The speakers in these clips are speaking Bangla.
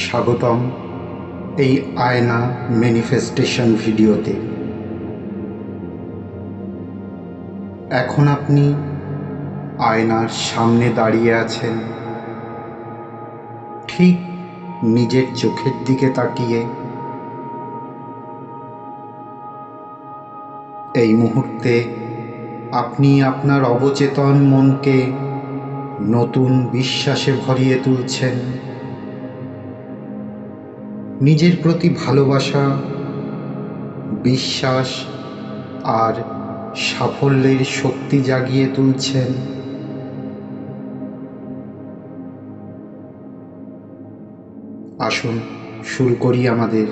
স্বাগতম এই আয়না ম্যানিফেস্টেশন ভিডিওতে। এখন আপনি আয়নার সামনে দাঁড়িয়ে আছেন, ঠিক নিজের চোখের দিকে তাকিয়ে। এই মুহূর্তে আপনি আপনার অবচেতন মনকে নতুন বিশ্বাসে ভরিয়ে তুলছেন। নিজের প্রতি ভালোবাসা, বিশ্বাস আর সাফল্যের শক্তি জাগিয়ে তুলছেন। আসুন শুরু করি আমাদের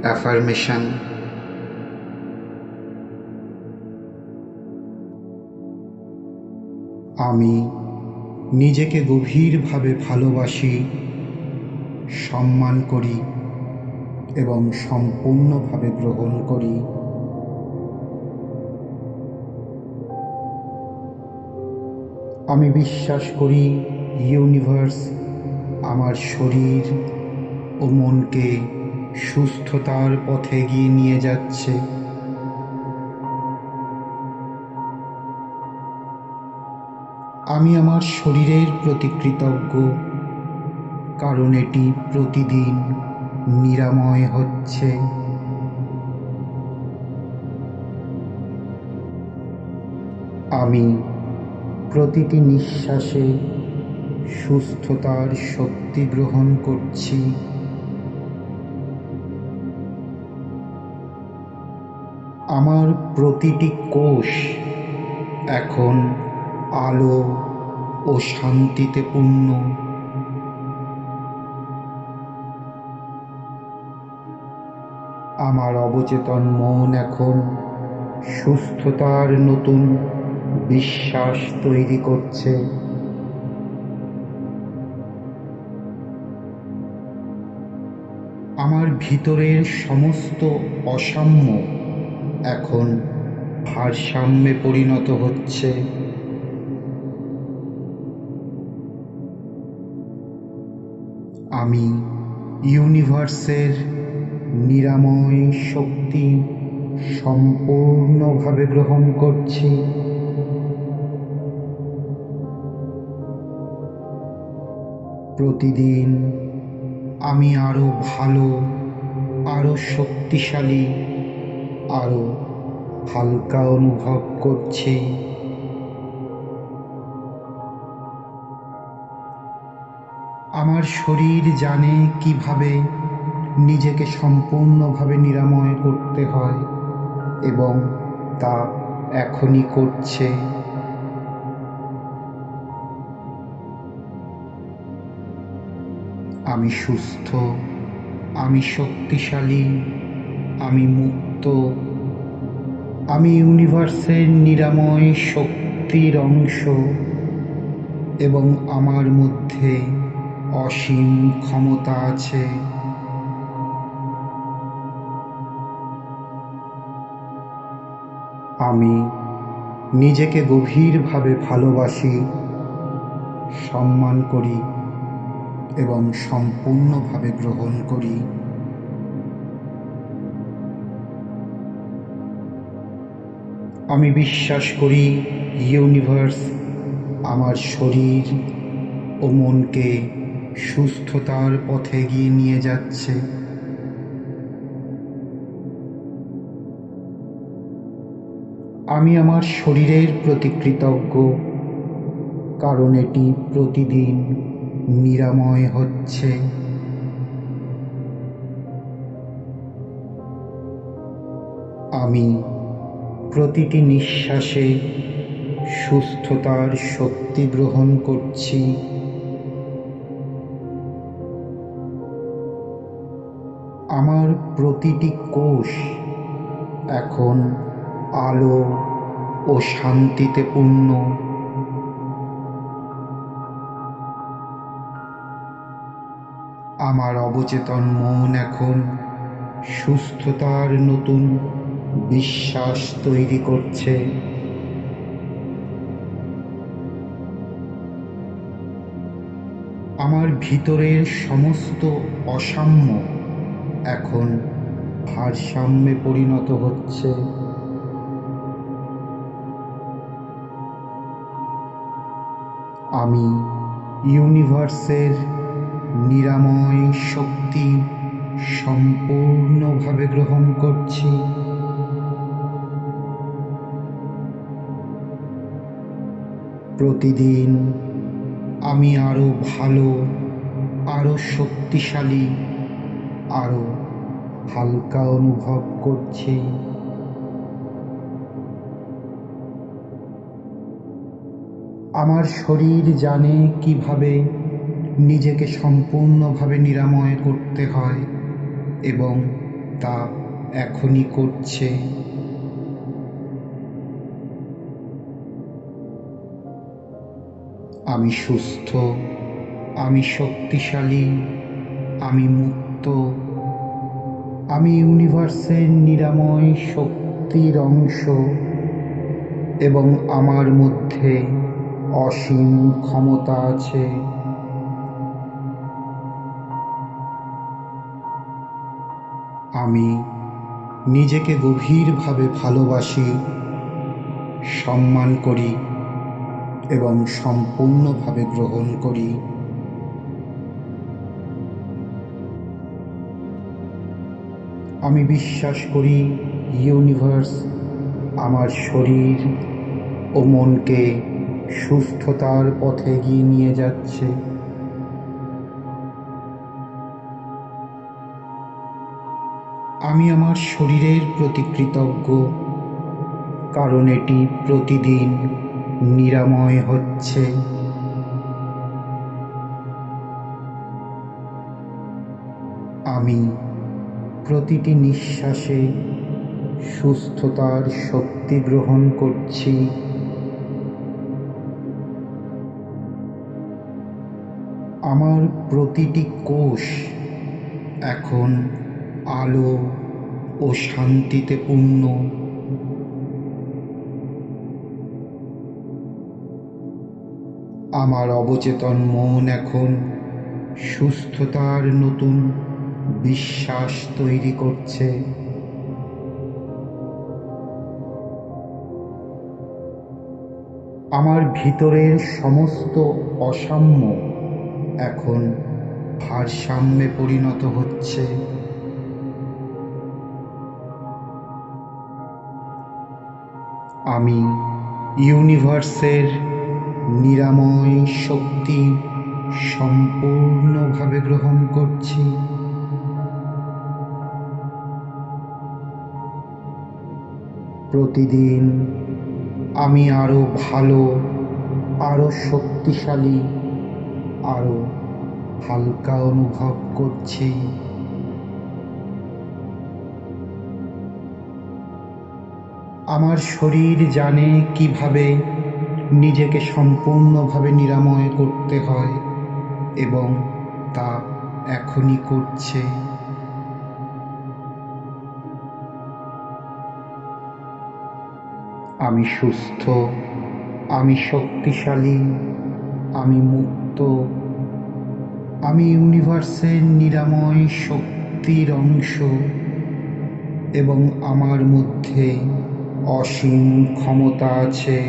অ্যাফার্মেশন। আমি নিজেকে গভীরভাবে ভালোবাসি, সম্মান করি এবং সম্পূর্ণভাবে গ্রহণ করি। আমি বিশ্বাস করি ইউনিভার্স আমার শরীর ও মনকে সুস্থতার পথে এগিয়ে নিয়ে যাচ্ছে। আমি আমার শরীরের প্রতি কৃতজ্ঞ, কারণ এটি প্রতিদিন নিরাময় হচ্ছে। আমি প্রতিটি নিঃশ্বাসে সুস্থতার শক্তি গ্রহণ করছি। আমার প্রতিটি কোষ এখন আলো ও শান্তিতে পূর্ণ। আমার অবচেতন মন এখন সুস্থতার নতুন বিশ্বাস তৈরি করছে। আমার ভিতরের সমস্ত অসাম্য এখন ভারসাম্যে পরিণত হচ্ছে। আমি ইউনিভার্সের নিরাময় শক্তি সম্পূর্ণভাবে গ্রহণ করছি। প্রতিদিন আমি আরো ভালো, আরো শক্তিশালী, আরো হালকা অনুভব করছি। আমার শরীর জানে কিভাবে নিজেকে সম্পূর্ণভাবে নিরাময় করতে হয় এবং তা এখনই করছে। আমি সুস্থ, আমি শক্তিশালী, আমি মুক্ত, আমি ইউনিভার্সের নিরাময় শক্তির অংশ এবং আমার মধ্যে অসীম ক্ষমতা আছে। আমি নিজেকে গভীরভাবে ভালোবাসি, সম্মান করি এবং সম্পূর্ণভাবে গ্রহণ করি। আমি বিশ্বাস করি ইউনিভার্স আমার শরীর ও মনকে সুস্থতার পথে এগিয়ে নিয়ে যাচ্ছে। আমি আমার শরীরের প্রতি কৃতজ্ঞ, কারণ এটি প্রতিদিন নিরাময় হচ্ছে। আমি প্রতিটি নিঃশ্বাসে সুস্থতার শক্তি গ্রহণ করছি। আমার প্রতিটি কোষ এখন আলো ও শান্তিতে পূর্ণ। আমার অবচেতন মন এখন সুস্থতার নতুন বিশ্বাস তৈরি করছে। আমার ভিতরের সমস্ত অসাম্য এখন ভারসাম্যে পরিণত হচ্ছে। আমি ইউনিভার্সের নিরাময় শক্তি সম্পূর্ণভাবে গ্রহণ করছি। প্রতিদিন আমি আরো ভালো, আরো শক্তিশালী, আরো হালকা অনুভব করছি। আমার শরীর জানে কিভাবে নিজেকে সম্পূর্ণভাবে নিরাময় করতে হয় এবং তা এখনই করছে। আমি সুস্থ, আমি শক্তিশালী, আমি মুক্ত, আমি ইউনিভার্সের নিরাময় শক্তির অংশ এবং আমার মধ্যে অসীম ক্ষমতা আছে। আমি নিজেকে গভীরভাবে ভালোবাসি, সম্মান করি এবং সম্পূর্ণভাবে গ্রহণ করি। আমি বিশ্বাস করি ইউনিভার্স আমার শরীর ও মনকে সুস্থতার পথে এগিয়ে নিয়ে যাচ্ছে। আমি আমার শরীরের প্রতি কৃতজ্ঞ, কারণ এটি প্রতিদিন নিরাময় হচ্ছে। আমি প্রতিটি নিঃশ্বাসে সুস্থতার শক্তি গ্রহণ করছি। আমার প্রতিটি কোষ এখন আলো ও শান্তিতে পূর্ণ। আমার অবচেতন মন এখন সুস্থতার নতুন বিশ্বাস তৈরি করছে। আমার ভিতরের সমস্ত অসাম্য এখন ভারসাম্যে পরিণত হচ্ছে। আমি ইউনিভার্সের নিরাময় শক্তি সম্পূর্ণভাবে গ্রহণ করছি। প্রতিদিন আমি আরো ভালো, আরো শক্তিশালী, আরো হালকা অনুভব করছি। আমার শরীর জানে কিভাবে নিজেকে সম্পূর্ণভাবে নিরাময় করতে হয় এবং তা এখনই করছে। আমি সুস্থ, আমি শক্তিশালী, আমি মুক্ত, আমি ইউনিভার্সের নিরাময় শক্তির অংশ এবং আমার মধ্যে অসীম ক্ষমতা আছে।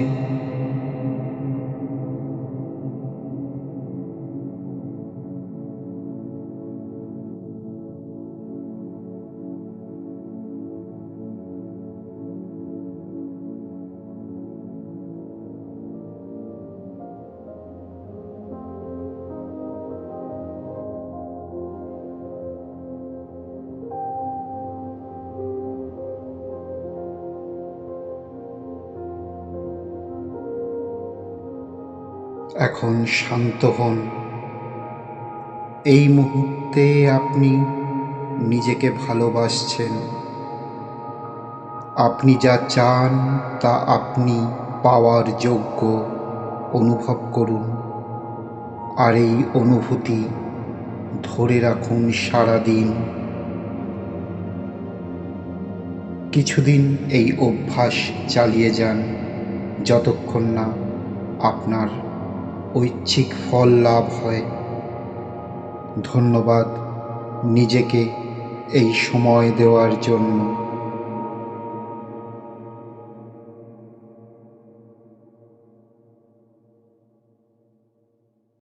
এখন শান্ত হন। এই মুহূর্তে আপনি নিজেকে ভালোবাসছেন। আপনি যা চান তা আপনি পাওয়ার যোগ্য অনুভব করুন, আর এই অনুভূতি ধরে রাখুন সারাদিন। কিছুদিন এই অভ্যাস চালিয়ে যান, যতক্ষণ না আপনার ঐচ্ছিক ফল লাভ হয়। ধন্যবাদ নিজেকে এই সময় দেওয়ার জন্য।